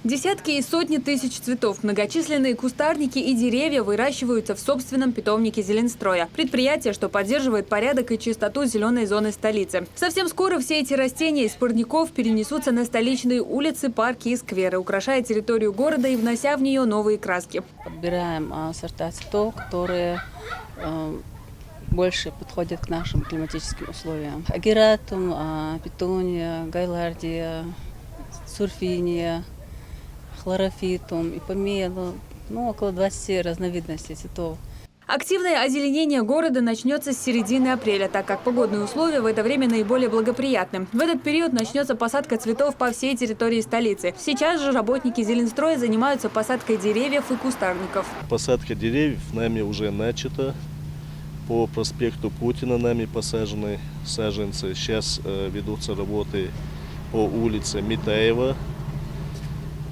Десятки и сотни тысяч цветов, многочисленные кустарники и деревья выращиваются в собственном питомнике Зеленстроя. Предприятие, что поддерживает порядок и чистоту зеленой зоны столицы. Совсем скоро все эти растения из парников перенесутся на столичные улицы, парки и скверы, украшая территорию города и внося в нее новые краски. Подбираем сорта цветов, которые больше подходят к нашим климатическим условиям. Агератум, петуния, гайлардия, сурфиния, хлорофитум, ипомея, около 20 разновидностей цветов. Активное озеленение города начнется с середины апреля, так как погодные условия в это время наиболее благоприятны. В этот период начнется посадка цветов по всей территории столицы. Сейчас же работники Зеленстроя занимаются посадкой деревьев и кустарников. Посадка деревьев нами уже начата. По проспекту Путина нами посажены саженцы. Сейчас ведутся работы по улице Митаева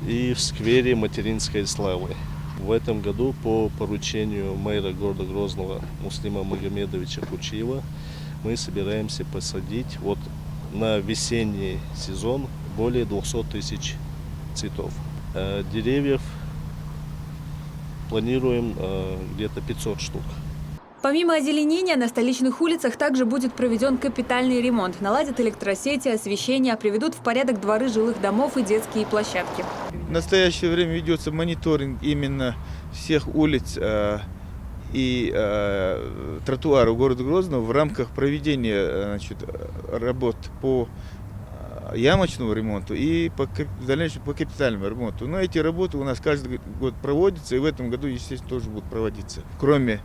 и в сквере Материнской Славы. В этом году по поручению мэра города Грозного Муслима Магомедовича Кучиева мы собираемся посадить на весенний сезон более 200 тысяч цветов. Деревьев планируем где-то 500 штук. Помимо озеленения, на столичных улицах также будет проведен капитальный ремонт. Наладят электросети, освещение, приведут в порядок дворы жилых домов и детские площадки. В настоящее время ведется мониторинг именно всех улиц и тротуаров города Грозного в рамках проведения работ по ямочному ремонту и в дальнейшем по капитальному ремонту. Но эти работы у нас каждый год проводятся и в этом году, естественно, тоже будут проводиться. Кроме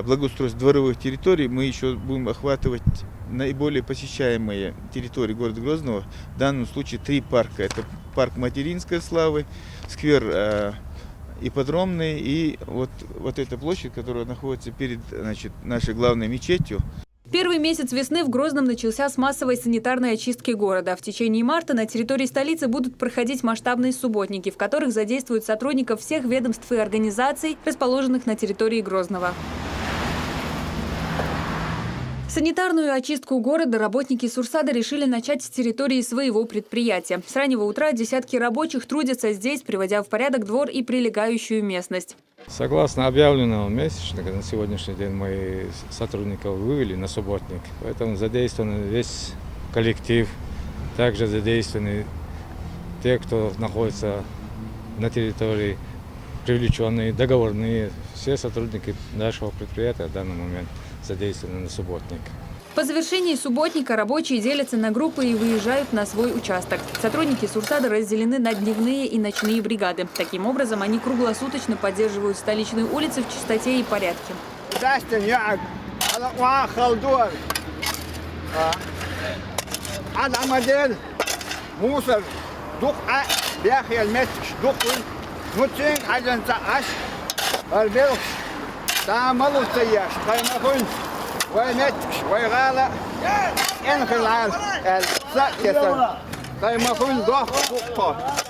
благоустройства дворовых территорий, мы еще будем охватывать наиболее посещаемые территории города Грозного. В данном случае 3 парка. Это парк Материнской Славы, сквер Ипподромный и вот эта площадь, которая находится перед нашей главной мечетью. Первый месяц весны в Грозном начался с массовой санитарной очистки города. В течение марта на территории столицы будут проходить масштабные субботники, в которых задействуют сотрудников всех ведомств и организаций, расположенных на территории Грозного. Санитарную очистку города работники Сурсада решили начать с территории своего предприятия. С раннего утра десятки рабочих трудятся здесь, приводя в порядок двор и прилегающую местность. Согласно объявленному месячнику, на сегодняшний день мы сотрудников вывели на субботник. Поэтому задействован весь коллектив. Также задействованы те, кто находится на территории, привлеченные, договорные. Все сотрудники нашего предприятия в данный момент задействованы на субботник. По завершении субботника рабочие делятся на группы и выезжают на свой участок. Сотрудники Сурсада разделены на дневные и ночные бригады. Таким образом, они круглосуточно поддерживают столичные улицы в чистоте и порядке.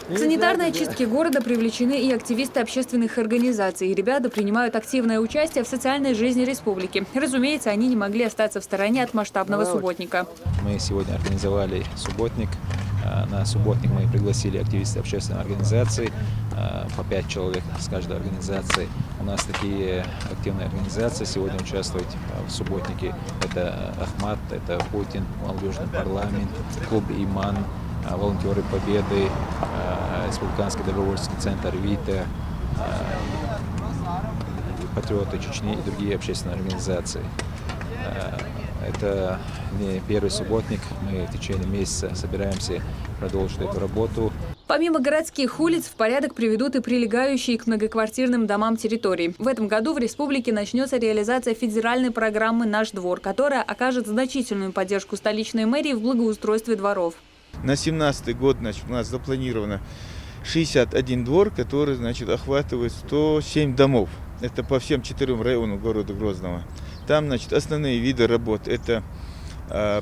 К санитарной очистке города привлечены и активисты общественных организаций. Ребята принимают активное участие в социальной жизни республики. Разумеется, они не могли остаться в стороне от масштабного субботника. Мы сегодня организовали субботник. На субботник мы пригласили активистов общественной организации, по 5 человек с каждой организации. У нас такие активные организации сегодня участвуют в субботнике. Это Ахмат, это Путин, молодежный парламент, клуб Иман, волонтеры Победы, Республиканский добровольческий центр Вита, патриоты Чечни и другие общественные организации. Это не первый субботник, мы в течение месяца собираемся продолжить эту работу. Помимо городских улиц, в порядок приведут и прилегающие к многоквартирным домам территории. В этом году в республике начнется реализация федеральной программы «Наш двор», которая окажет значительную поддержку столичной мэрии в благоустройстве дворов. На 2017 год у нас запланировано 61 двор, который охватывает 107 домов. Это по всем 4 районам города Грозного. Там основные виды работ – это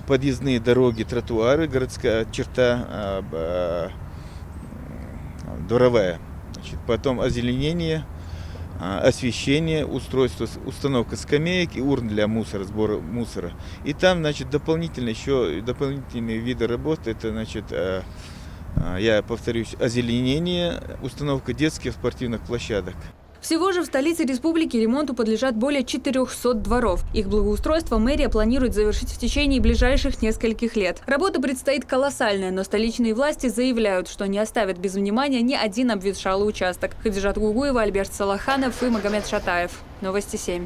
подъездные дороги, тротуары, городская черта дворовая. Потом озеленение, освещение, установка скамеек и урн для сбора мусора. И там дополнительные виды работ – это Я повторюсь, озеленение, установка детских спортивных площадок. Всего же в столице республики ремонту подлежат более 400 дворов. Их благоустройство мэрия планирует завершить в течение ближайших нескольких лет. Работа предстоит колоссальная, но столичные власти заявляют, что не оставят без внимания ни один обветшалый участок. Хадижат Гугуева, Альберт Салаханов и Магомед Шатаев. Новости 7.